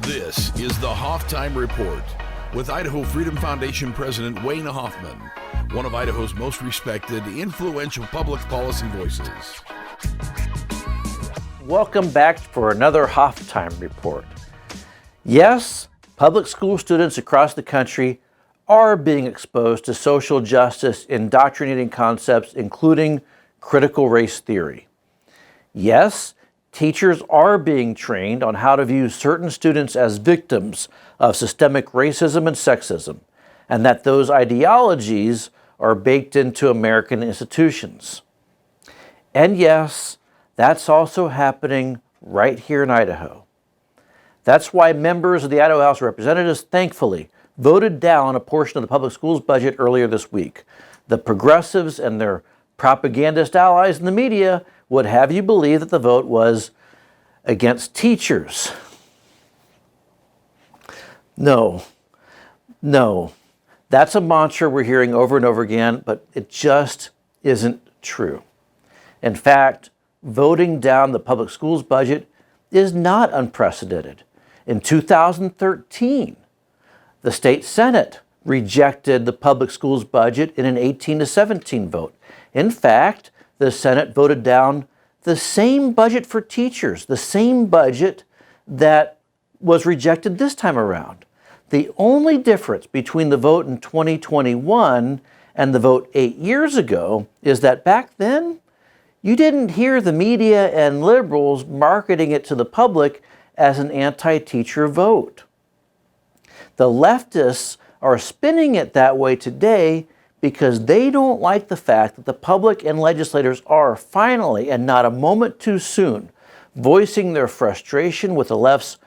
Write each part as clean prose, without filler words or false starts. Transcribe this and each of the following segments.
This is the Hoff Time Report with Idaho Freedom Foundation President Wayne Hoffman, one of Idaho's most respected, influential public policy voices. Welcome back for another Hoff Time Report. Yes, public school students across the country are being exposed to social justice indoctrinating concepts, including critical race theory. Yes, teachers are being trained on how to view certain students as victims of systemic racism and sexism, and that those ideologies are baked into American institutions. And yes, that's also happening right here in Idaho. That's why members of the Idaho House of Representatives, thankfully, voted down a portion of the public schools budget earlier this week. The progressives and their propagandist allies in the media would have you believe that the vote was against teachers. No. That's a mantra we're hearing over and over again, but it just isn't true. In fact, voting down the public schools budget is not unprecedented. In 2013, the state Senate rejected the public schools budget in an 18-17 vote. In fact, the Senate voted down the same budget for teachers, the same budget that was rejected this time around. The only difference between the vote in 2021 and the vote 8 years ago is that back then, you didn't hear the media and liberals marketing it to the public as an anti-teacher vote. The leftists are spinning it that way today because they don't like the fact that the public and legislators are finally, and not a moment too soon, voicing their frustration with the left's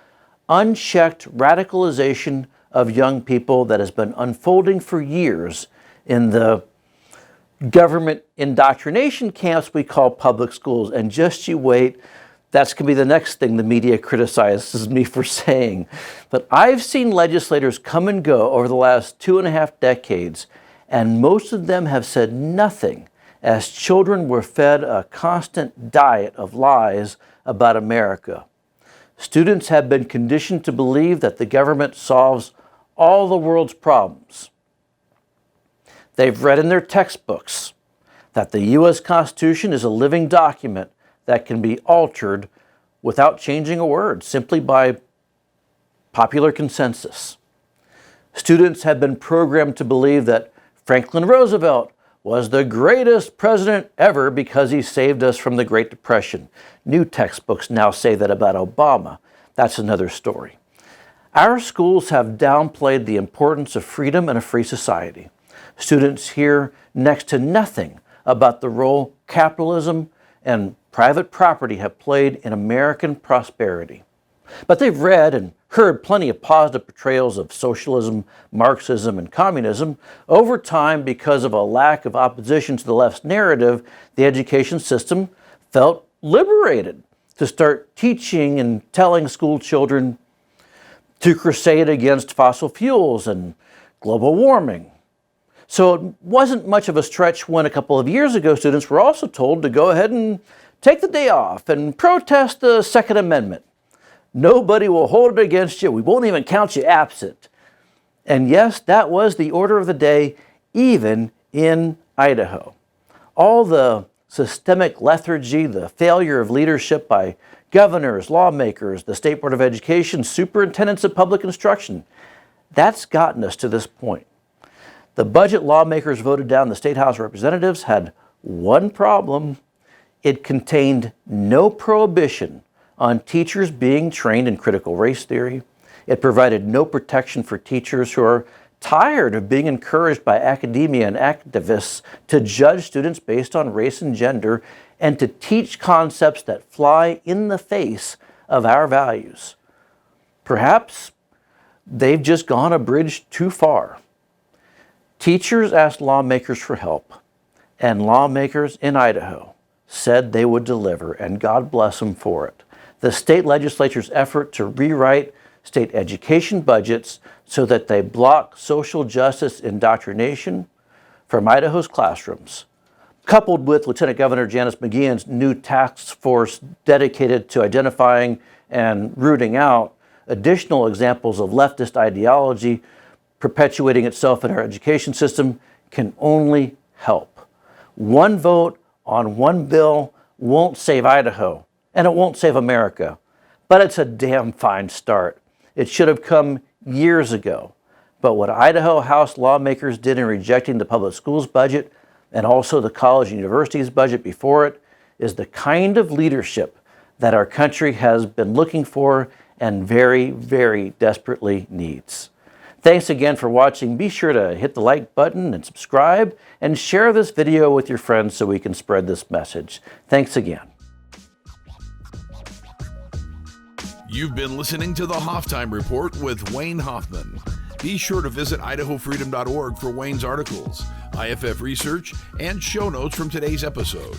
unchecked radicalization of young people that has been unfolding for years in the government indoctrination camps we call public schools. And just you wait, that's going to be the next thing the media criticizes me for saying. But I've seen legislators come and go over the last 2.5 decades, and most of them have said nothing as children were fed a constant diet of lies about America. Students have been conditioned to believe that the government solves all the world's problems. They've read in their textbooks that the U.S. Constitution is a living document that can be altered without changing a word, simply by popular consensus. Students have been programmed to believe that Franklin Roosevelt was the greatest president ever because he saved us from the Great Depression. New textbooks now say that about Obama. That's another story. Our schools have downplayed the importance of freedom and a free society. Students hear next to nothing about the role capitalism and private property have played in American prosperity. But they've read and heard plenty of positive portrayals of socialism, Marxism, and communism. Over time, because of a lack of opposition to the left's narrative, the education system felt liberated to start teaching and telling school children to crusade against fossil fuels and global warming. So it wasn't much of a stretch when a couple of years ago, students were also told to go ahead and take the day off and protest the Second Amendment. Nobody will hold it against you. We won't even count you absent. And yes, that was the order of the day, even in Idaho. All the systemic lethargy, the failure of leadership by governors, lawmakers, the State Board of Education, superintendents of public instruction, that's gotten us to this point. The budget lawmakers voted down the State House of Representatives had one problem. It contained no prohibition on teachers being trained in critical race theory. It provided no protection for teachers who are tired of being encouraged by academia and activists to judge students based on race and gender and to teach concepts that fly in the face of our values. Perhaps they've just gone a bridge too far. Teachers asked lawmakers for help, and lawmakers in Idaho said they would deliver, and God bless them for it. The state legislature's effort to rewrite state education budgets so that they block social justice indoctrination from Idaho's classrooms, coupled with Lieutenant Governor Janice McGeachin's new task force dedicated to identifying and rooting out additional examples of leftist ideology perpetuating itself in our education system can only help. One vote on one bill won't save Idaho, and it won't save America, but it's a damn fine start. It should have come years ago. But what Idaho House lawmakers did in rejecting the public schools budget and also the college and universities budget before it is the kind of leadership that our country has been looking for and very, very desperately needs. Thanks again for watching. Be sure to hit the like button and subscribe and share this video with your friends so we can spread this message. Thanks again. You've been listening to the Hoff Time Report with Wayne Hoffman. Be sure to visit idahofreedom.org for Wayne's articles, IFF research, and show notes from today's episode.